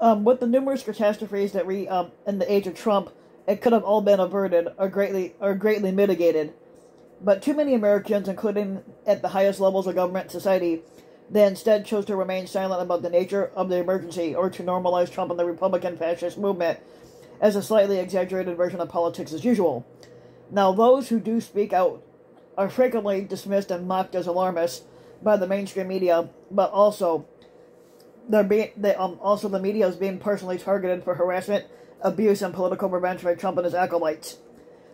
With the numerous catastrophes that in the age of Trump, it could have all been averted or greatly mitigated. But too many Americans, including at the highest levels of government and society, they instead chose to remain silent about the nature of the emergency or to normalize Trump and the Republican fascist movement as a slightly exaggerated version of politics as usual. Now, those who do speak out are frequently dismissed and mocked as alarmists by the mainstream media, but also also the media is being personally targeted for harassment, abuse, and political revenge by Trump and his acolytes.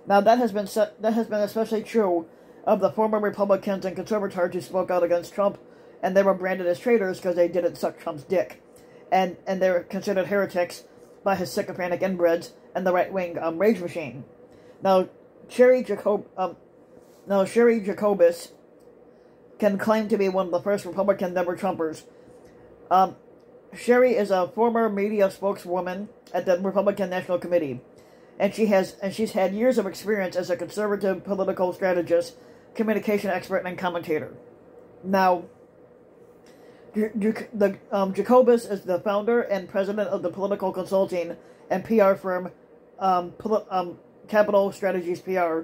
Now that has been especially true of the former Republicans and conservators who spoke out against Trump, and they were branded as traitors because they didn't suck Trump's dick, and they were considered heretics by his sycophantic inbreds and the right-wing rage machine. Now, Sherry Jacobus can claim to be one of the first Republican never Trumpers. Sherry is a former media spokeswoman at the Republican National Committee, and she's had years of experience as a conservative political strategist, communication expert, and commentator. Now, Jacobus is the founder and president of the political consulting and PR firm Capital Strategies PR.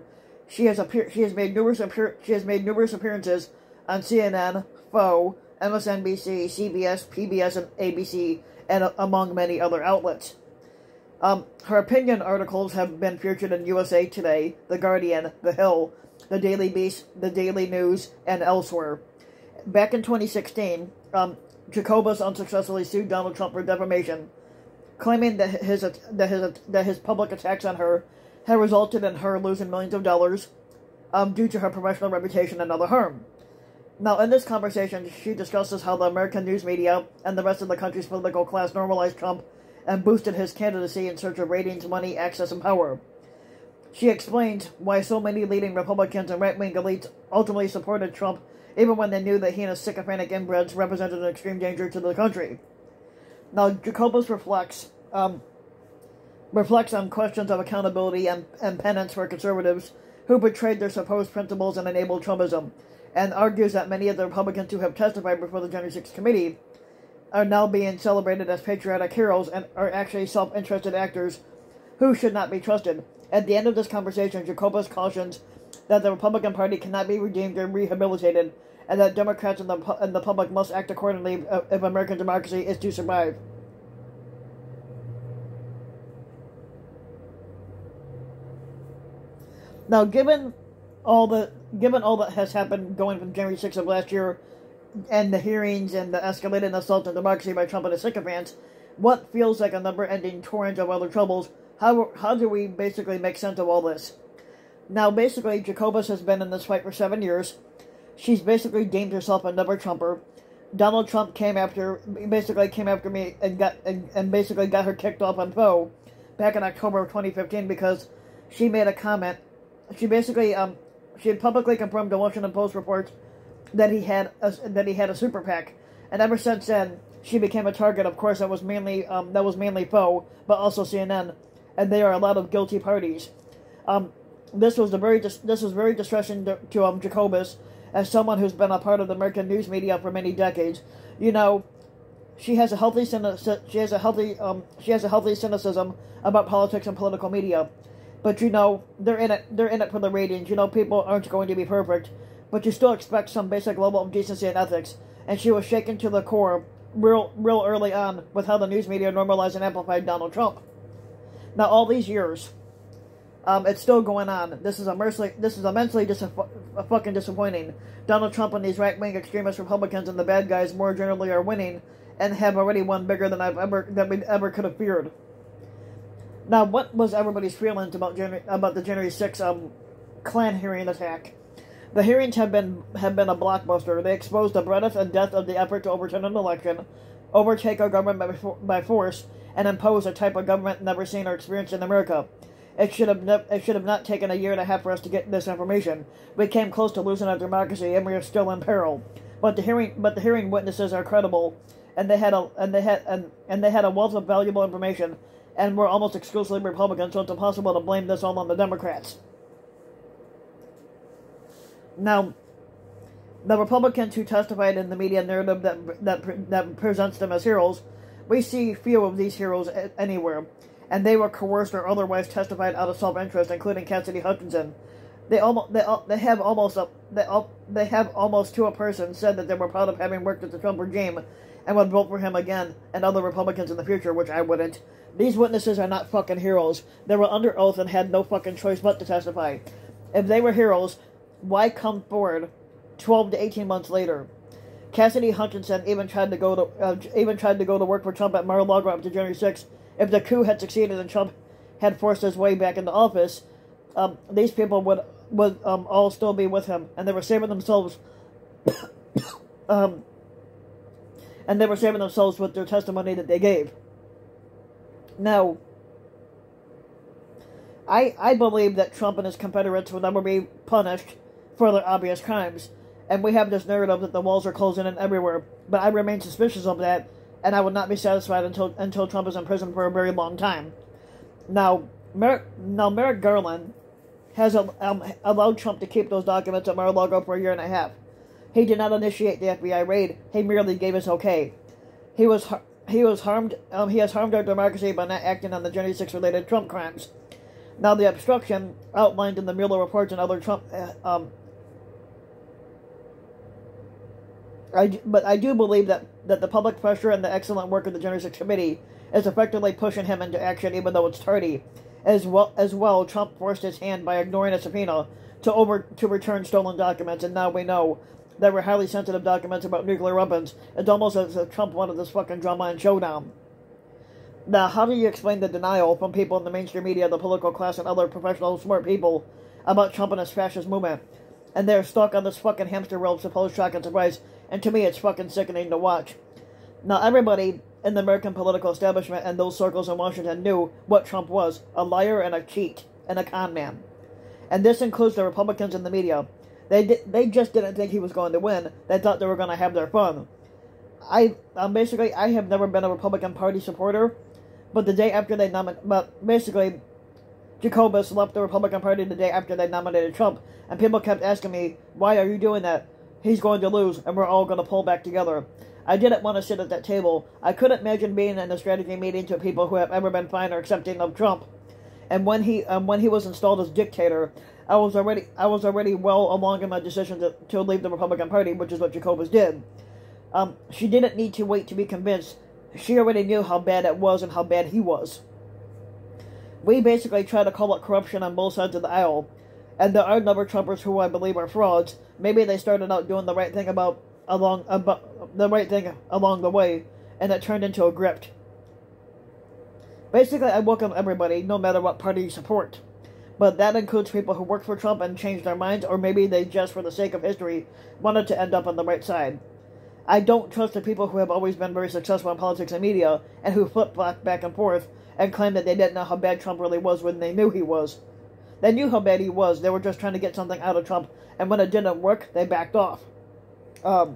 She has made numerous appearances on CNN, Fox, MSNBC, CBS, PBS, and ABC, and among many other outlets. Her opinion articles have been featured in USA Today, The Guardian, The Hill, The Daily Beast, The Daily News, and elsewhere. Back in 2016, Jacobus unsuccessfully sued Donald Trump for defamation, claiming that his public attacks on her had resulted in her losing millions of dollars due to her professional reputation and other harm. Now, in this conversation, she discusses how the American news media and the rest of the country's political class normalized Trump and boosted his candidacy in search of ratings, money, access, and power. She explains why so many leading Republicans and right-wing elites ultimately supported Trump, even when they knew that he and his sycophantic inbreds represented an extreme danger to the country. Now, Jacobus reflects on questions of accountability and penance for conservatives who betrayed their supposed principles and enabled Trumpism, and argues that many of the Republicans who have testified before the January 6th committee are now being celebrated as patriotic heroes and are actually self-interested actors who should not be trusted. At the end of this conversation, Jacobus cautions that the Republican Party cannot be redeemed or rehabilitated, and that Democrats and the public must act accordingly if American democracy is to survive. Now, given all that has happened going from January 6th of last year, and the hearings and the escalated assault on democracy by Trump and his sycophants, what feels like a never-ending torrent of other troubles, how do we basically make sense of all this? Now, basically, Jacobus has been in this fight for 7 years. She's basically deemed herself a never-Trumper. Donald Trump came after me and basically got her kicked off on Foe back in October of 2015 because she made a comment. She basically she had publicly confirmed the Washington Post reports that he had a super PAC, and ever since then she became a target. Of course, that was mainly Foe, but also CNN, and they are a lot of guilty parties. This was very distressing to Jacobus, as someone who's been a part of the American news media for many decades. You know, she has a healthy cynicism about politics and political media. But you know, they're in it for the ratings. You know, people aren't going to be perfect, but you still expect some basic level of decency and ethics. And she was shaken to the core real early on with how the news media normalized and amplified Donald Trump. Now, all these years, it's still going on. This is immensely fucking disappointing. Donald Trump and these right-wing extremist Republicans and the bad guys more generally are winning, and have already won bigger than we ever could have feared. Now, what was everybody's feelings about the January 6th Klan hearing attack? The hearings have been a blockbuster. They exposed the breadth and depth of the effort to overturn an election, overtake our government by force, and impose a type of government never seen or experienced in America. It should have not taken a year and a half for us to get this information. We came close to losing our democracy, and we are still in peril. But the hearing witnesses are credible, and they had a wealth of valuable information, and were almost exclusively Republicans, so it's impossible to blame this all on the Democrats. Now, the Republicans who testified in the media narrative that presents them as heroes We see few of these heroes anywhere, and they were coerced or otherwise testified out of self-interest, including Cassidy Hutchinson. They have almost to a person said that they were proud of having worked with the Trump regime and would vote for him again and other Republicans in the future, which I wouldn't. These witnesses are not fucking heroes. They were under oath and had no fucking choice but to testify. If they were heroes, why come forward 12 to 18 months later? Cassidy Hutchinson even tried to go to work for Trump at Mar-a-Lago up to January 6th. If the coup had succeeded and Trump had forced his way back into office, these people would all still be with him, and they were saving themselves. And they were saving themselves with their testimony that they gave. Now, I believe that Trump and his Confederates will never be punished for their obvious crimes, and we have this narrative that the walls are closing in everywhere, but I remain suspicious of that, and I would not be satisfied until Trump is in prison for a very long time. Now Merrick Garland has allowed Trump to keep those documents at Mar-a-Lago for a year and a half. He did not initiate the FBI raid. He merely gave us okay. He has harmed our democracy by not acting on the January 6 related Trump crimes. Now, the obstruction outlined in the Mueller reports and other Trump, but I do believe that the public pressure and the excellent work of the January 6 committee is effectively pushing him into action, even though it's tardy. As well, Trump forced his hand by ignoring a subpoena to return stolen documents, and now we know that were highly sensitive documents about nuclear weapons. It's almost as if Trump wanted this fucking drama and showdown. Now, how do you explain the denial from people in the mainstream media, the political class, and other professional, smart people about Trump and his fascist movement? And they're stuck on this fucking hamster wheel of supposed shock and surprise, and to me, it's fucking sickening to watch. Now, everybody in the American political establishment and those circles in Washington knew what Trump was: a liar and a cheat and a con man. And this includes the Republicans in the media. They just didn't think he was going to win. They thought they were going to have their fun. I have never been a Republican Party supporter, but the day after they Jacobus left the Republican Party the day after they nominated Trump, and people kept asking me, why are you doing that? He's going to lose, and we're all going to pull back together. I didn't want to sit at that table. I couldn't imagine being in a strategy meeting to people who have ever been fine or accepting of Trump. And when he was installed as dictator, I was already well along in my decision to leave the Republican Party, which is what Jacobus did. She didn't need to wait to be convinced. She already knew how bad it was and how bad he was. We basically try to call it corruption on both sides of the aisle, and there are number Trumpers who I believe are frauds. Maybe they started out doing the right thing along the way, and it turned into a grift. Basically, I welcome everybody, no matter what party you support. But that includes people who worked for Trump and changed their minds, or maybe they just, for the sake of history, wanted to end up on the right side. I don't trust the people who have always been very successful in politics and media, and who flip-flop back and forth, and claim that they didn't know how bad Trump really was when they knew he was. They knew how bad he was. They were just trying to get something out of Trump, and when it didn't work, they backed off. Now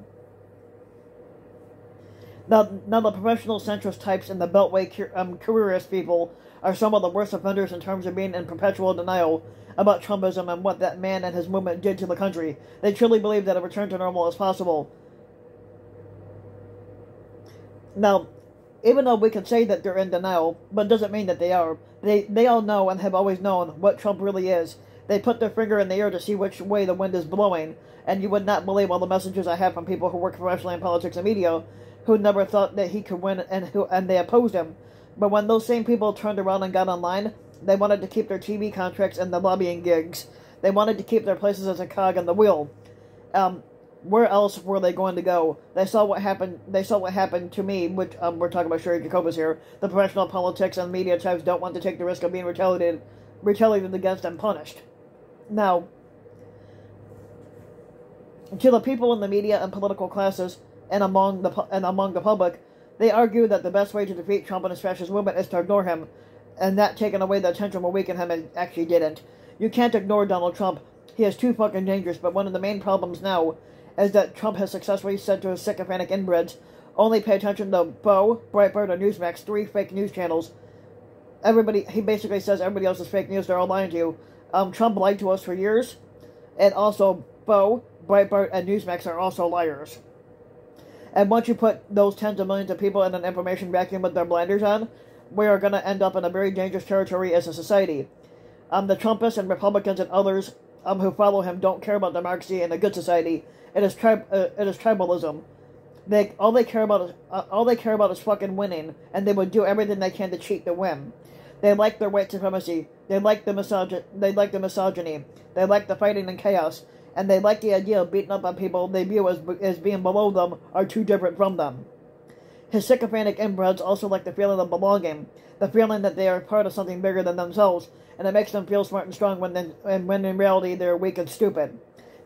the professional centrist types and the Beltway careerist people are some of the worst offenders in terms of being in perpetual denial about Trumpism and what that man and his movement did to the country. They truly believe that a return to normal is possible. Now, even though we can say that they're in denial, but it doesn't mean that they are. They all know and have always known what Trump really is. They put their finger in the air to see which way the wind is blowing, and you would not believe all the messages I have from people who work professionally in politics and media who never thought that he could win and they opposed him. But when those same people turned around and got online, they wanted to keep their TV contracts and the lobbying gigs. They wanted to keep their places as a cog in the wheel. Where else were they going to go? They saw what happened to me, which we're talking about Sherry Jacobus here. The professional politics and media types don't want to take the risk of being retaliated against and punished. Now, to the people in the media and political classes and among the public, they argue that the best way to defeat Trump and his fascist movement is to ignore him, and that taking away the attention will weaken him, and actually didn't. You can't ignore Donald Trump. He is too fucking dangerous, but one of the main problems now is that Trump has successfully said to his sycophantic inbreds, only pay attention to Bo, Breitbart, and Newsmax, 3 fake news channels. He basically says everybody else is fake news, they're all lying to you. Trump lied to us for years, and also Bo, Breitbart, and Newsmax are also liars. And once you put those tens of millions of people in an information vacuum with their blinders on, we are going to end up in a very dangerous territory as a society. The Trumpists and Republicans and others who follow him don't care about democracy and a good society. It is tribalism. All they care about is fucking winning, and they would do everything they can to cheat to win. They like their white supremacy. They like the misogyny. They like the fighting and chaos, and they like the idea of beating up on people they view as being below them or too different from them. His sycophantic inbreds also like the feeling of belonging, the feeling that they are part of something bigger than themselves, and it makes them feel smart and strong when in reality they're weak and stupid.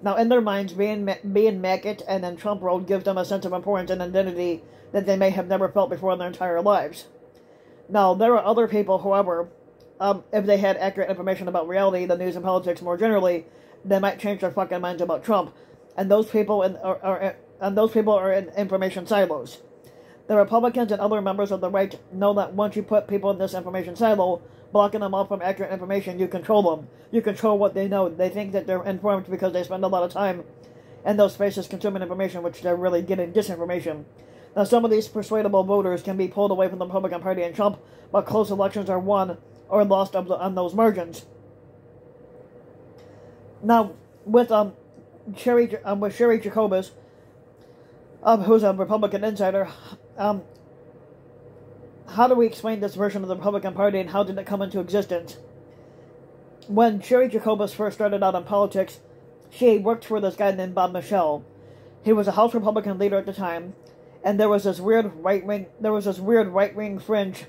Now, in their minds, being maggot and in Trump world gives them a sense of importance and identity that they may have never felt before in their entire lives. Now, there are other people, however, if they had accurate information about reality, the news, and politics more generally, they might change their fucking minds about Trump. And those people are in information silos. The Republicans and other members of the right know that once you put people in this information silo, blocking them off from accurate information, you control them. You control what they know. They think that they're informed because they spend a lot of time in those spaces consuming information, which they're really getting disinformation. Now, some of these persuadable voters can be pulled away from the Republican Party and Trump, but close elections are won or lost on those margins. Now, with Sherry Jacobus, who's a Republican insider, how do we explain this version of the Republican Party and how did it come into existence? When Sherry Jacobus first started out in politics, she worked for this guy named Bob Michel. He was a House Republican leader at the time, and there was this weird right-wing fringe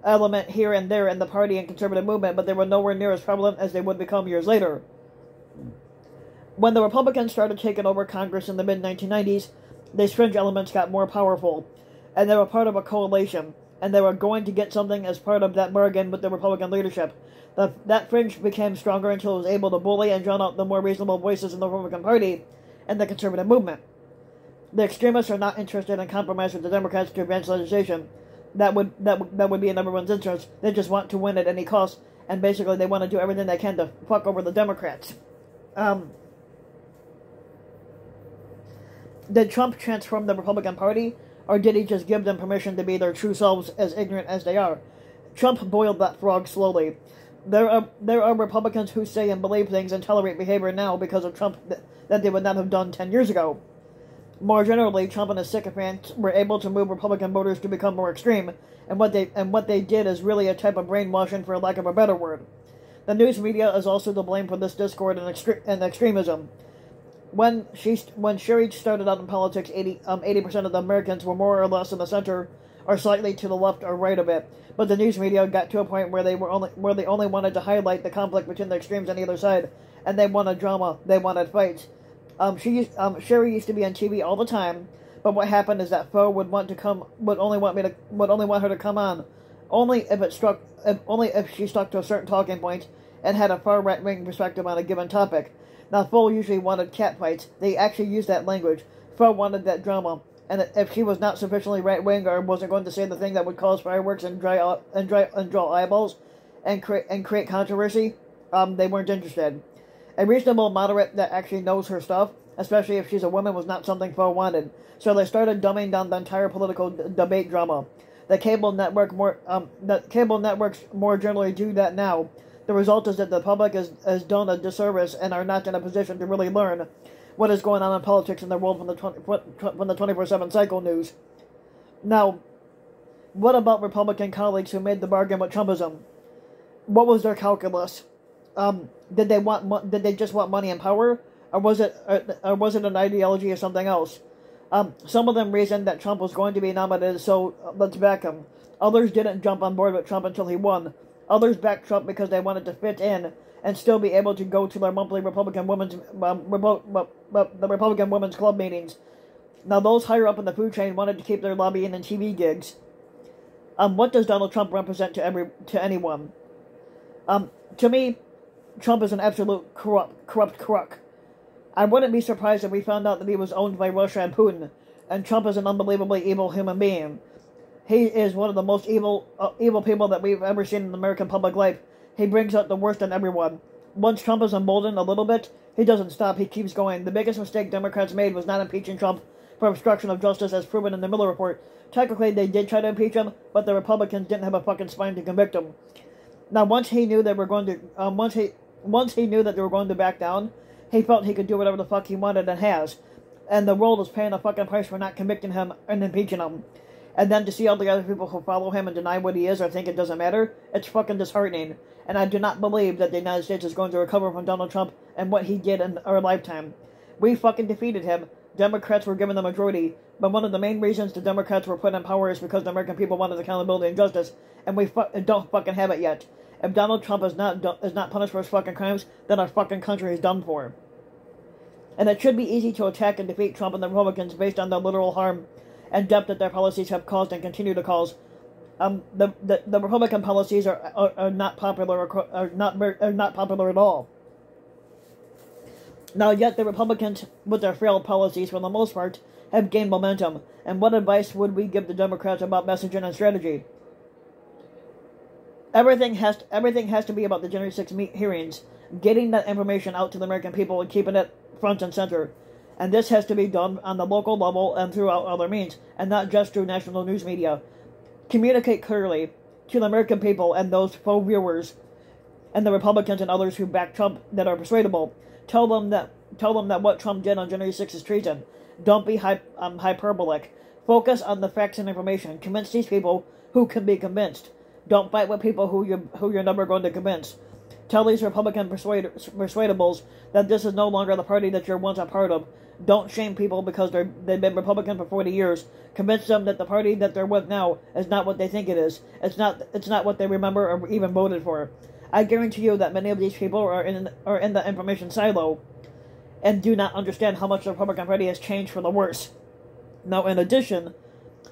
element here and there in the party and conservative movement, but they were nowhere near as prevalent as they would become years later. When the Republicans started taking over Congress in the mid-1990s, these fringe elements got more powerful, and they were part of a coalition, and they were going to get something as part of that bargain with the Republican leadership. That fringe became stronger until it was able to bully and drown out the more reasonable voices in the Republican Party and the conservative movement. The extremists are not interested in compromise with the Democrats to advance legislation. That would be in everyone's interest. They just want to win at any cost, and basically they want to do everything they can to fuck over the Democrats. Did Trump transform the Republican Party, or did he just give them permission to be their true selves, as ignorant as they are? Trump boiled that frog slowly. There are Republicans who say and believe things and tolerate behavior now because of Trump that they would not have done 10 years ago. More generally, Trump and his sycophants were able to move Republican voters to become more extreme, and what they did is really a type of brainwashing, for lack of a better word. The news media is also to blame for this discord and extremism. When Sherry started out in politics, 80% of the Americans were more or less in the center, or slightly to the left or right of it. But the news media got to a point where they only wanted to highlight the conflict between the extremes on either side, and they wanted drama. They wanted fights. Sherry used to be on TV all the time, but what happened is that Foe would only want her to come on, only if she stuck to a certain talking point and had a far right-wing perspective on a given topic. Now, Foe usually wanted catfights. They actually used that language. Foe wanted that drama, and if she was not sufficiently right-wing or wasn't going to say the thing that would cause fireworks and draw eyeballs and create controversy, they weren't interested. A reasonable moderate that actually knows her stuff, especially if she's a woman, was not something Foe wanted. So they started dumbing down the entire political debate drama. The cable networks more generally do that now. The result is that the public has done a disservice and are not in a position to really learn what is going on in politics in the world from the 24/7 cycle news. Now, what about Republican colleagues who made the bargain with Trumpism? What was their calculus? Did they just want money and power, or was it an ideology or something else? Some of them reasoned that Trump was going to be nominated, so let's back him. Others didn't jump on board with Trump until he won. Others backed Trump because they wanted to fit in and still be able to go to their monthly Republican Women's Club meetings. Now, those higher up in the food chain wanted to keep their lobbying and TV gigs. What does Donald Trump represent to anyone? To me, Trump is an absolute corrupt crook. I wouldn't be surprised if we found out that he was owned by Russia and Putin, and Trump is an unbelievably evil human being. He is one of the most evil people that we've ever seen in American public life. He brings out the worst in everyone. Once Trump is emboldened a little bit, he doesn't stop. He keeps going. The biggest mistake Democrats made was not impeaching Trump for obstruction of justice as proven in the Miller report. Technically, they did try to impeach him, but the Republicans didn't have a fucking spine to convict him. Now, once he knew they were going to, once he knew that they were going to back down, he felt he could do whatever the fuck he wanted and has. And the world is paying a fucking price for not convicting him and impeaching him. And then to see all the other people who follow him and deny what he is or think it doesn't matter, it's fucking disheartening. And I do not believe that the United States is going to recover from Donald Trump and what he did in our lifetime. We fucking defeated him. Democrats were given the majority, but one of the main reasons the Democrats were put in power is because the American people wanted accountability and justice, and we don't fucking have it yet. If Donald Trump is not punished for his fucking crimes, then our fucking country is done for. And it should be easy to attack and defeat Trump and the Republicans based on the literal harm and depth that their policies have caused and continue to cause. The Republican policies are not popular are not popular at all. Now, yet the Republicans, with their failed policies for the most part, have gained momentum. And what advice would we give the Democrats about messaging and strategy? Everything has to be about the January 6th hearings, getting that information out to the American people and keeping it front and center. And this has to be done on the local level and throughout other means, and not just through national news media. Communicate clearly to the American people and those faux viewers and the Republicans and others who back Trump that are persuadable. Tell them that what Trump did on January 6th is treason. Don't be hyperbolic. Focus on the facts and information. Convince these people who can be convinced. Don't fight with people who you're never going to convince. Tell these Republican persuadables that this is no longer the party that you're once a part of. Don't shame people because they've been Republican for 40 years. Convince them that the party that they're with now is not what they think it is. It's not what they remember or even voted for. I guarantee you that many of these people are in the information silo and do not understand how much the Republican Party has changed for the worse. Now, in addition,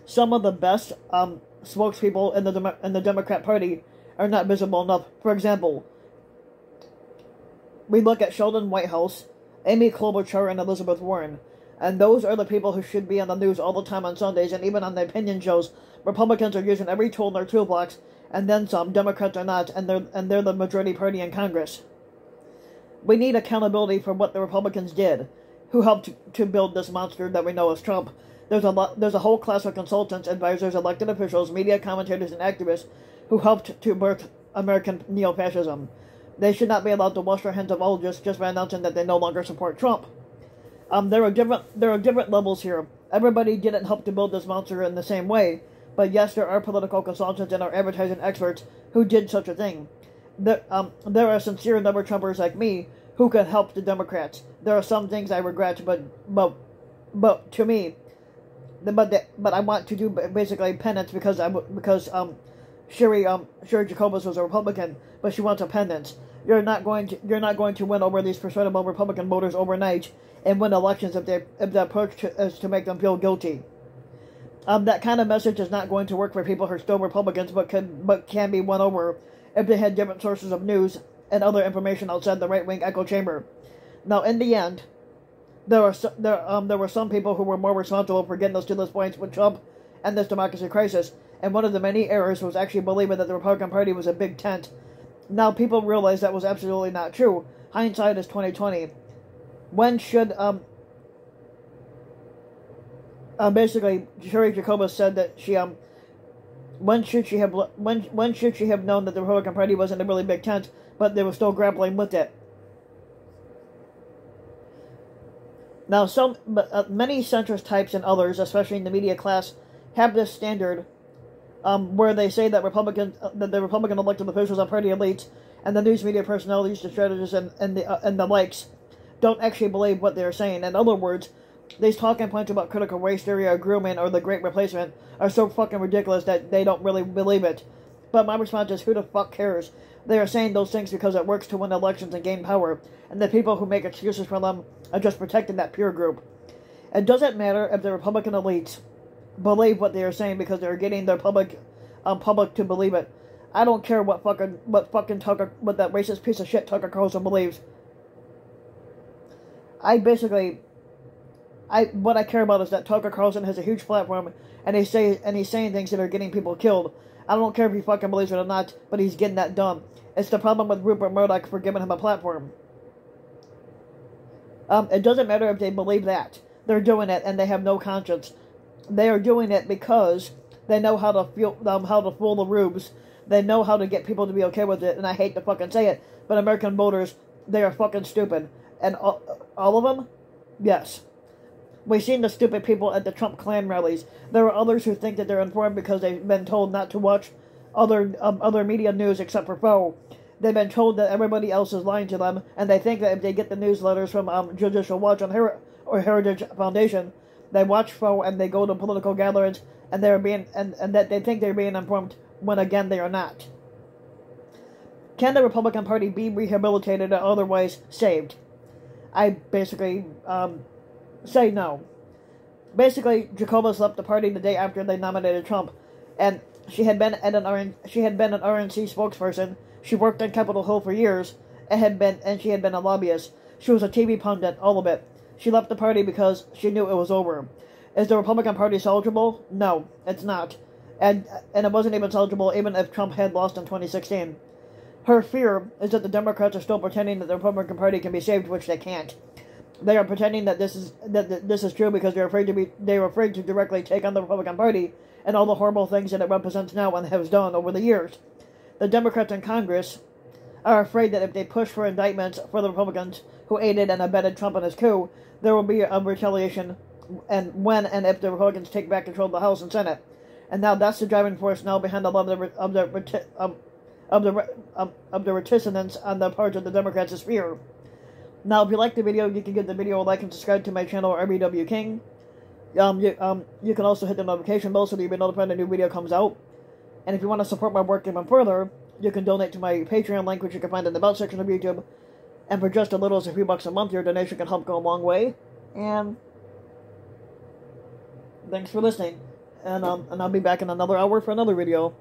some of the best spokespeople in the Democrat Party are not visible enough. For example, we look at Sheldon Whitehouse, Amy Klobuchar, and Elizabeth Warren. And those are the people who should be on the news all the time on Sundays and even on the opinion shows. Republicans are using every tool in their toolbox, and then some. Democrats are not, and they're the majority party in Congress. We need accountability for what the Republicans did, who helped to build this monster that we know as Trump. There's a whole class of consultants, advisors, elected officials, media commentators, and activists who helped to birth American neo-fascism. They should not be allowed to wash their hands of all just by announcing that they no longer support Trump. There are different levels here. Everybody didn't help to build this monster in the same way, but yes, there are political consultants and our advertising experts who did such a thing. There are sincere never-Trumpers like me who can help the Democrats. There are some things I regret, but to me, but I want to do basically penance because Sherry Jacobus was a Republican, but she wants a penance. You're not going to win over these persuadable Republican voters overnight and win elections if the approach is to make them feel guilty. That kind of message is not going to work for people who are still Republicans, but can be won over if they had different sources of news and other information outside the right-wing echo chamber. Now, in the end, there were some people who were more responsible for getting us to this point with Trump and this democracy crisis, and one of the many errors was actually believing that the Republican Party was a big tent. Now people realize that was absolutely not true. Hindsight is 2020. When should basically Sherry Jacobus said that she when should she have known that the Republican Party wasn't a really big tent, but they were still grappling with it. Now, many centrist types and others, especially in the media class, have this standard where they say that the Republican elected officials and party elites and the news media personalities, the strategists, and the likes don't actually believe what they're saying. In other words, these talking points about critical race theory or grooming or the Great Replacement are so fucking ridiculous that they don't really believe it. But my response is, who the fuck cares? They are saying those things because it works to win elections and gain power, and the people who make excuses for them are just protecting that peer group. It doesn't matter if the Republican elites believe what they are saying because they're getting their public to believe it. I don't care what that racist piece of shit Tucker Carlson believes. What I care about is that Tucker Carlson has a huge platform and he's saying things that are getting people killed. I don't care if he fucking believes it or not, but he's getting that done. It's the problem with Rupert Murdoch for giving him a platform. It doesn't matter if they believe that. they're doing it and they have no conscience. They are doing it because they know how to fool the rubes. They know how to get people to be okay with it, and I hate to fucking say it, but American voters, they are fucking stupid. And all of them? Yes. We've seen the stupid people at the Trump Klan rallies. There are others who think that they're informed because they've been told not to watch other media news except for Foe. They've been told that everybody else is lying to them, and they think that if they get the newsletters from Judicial Watch or Heritage Foundation, they watch Foe and they go to political gatherings, and they're being and that they think they're being informed when again they are not. Can the Republican Party be rehabilitated or otherwise saved? I basically say no. Basically, Jacobus left the party the day after they nominated Trump, and she had been an RNC spokesperson. She worked on Capitol Hill for years, and she had been a lobbyist. She was a TV pundit, all of it. She left the party because she knew it was over. Is the Republican Party salvageable? No, it's not. And it wasn't even salvageable even if Trump had lost in 2016. Her fear is that the Democrats are still pretending that the Republican Party can be saved, which they can't. They are pretending that this is true because they're afraid to directly take on the Republican Party and all the horrible things that it represents now and has done over the years. The Democrats in Congress are afraid that if they push for indictments for the Republicans who aided and abetted Trump in his coup, there will be a retaliation and when and if the Republicans take back control of the House and Senate. And now that's the driving force now behind a lot of the reticence on the part of the Democrats' fear. Now, if you like the video, you can give the video a like and subscribe to my channel, RBW King. You can also hit the notification bell so that you'll be notified when a new video comes out. And if you want to support my work even further, you can donate to my Patreon link, which you can find in the About section of YouTube. And for just as little as a few bucks a month, your donation can help go a long way. And thanks for listening. And I'll be back in another hour for another video.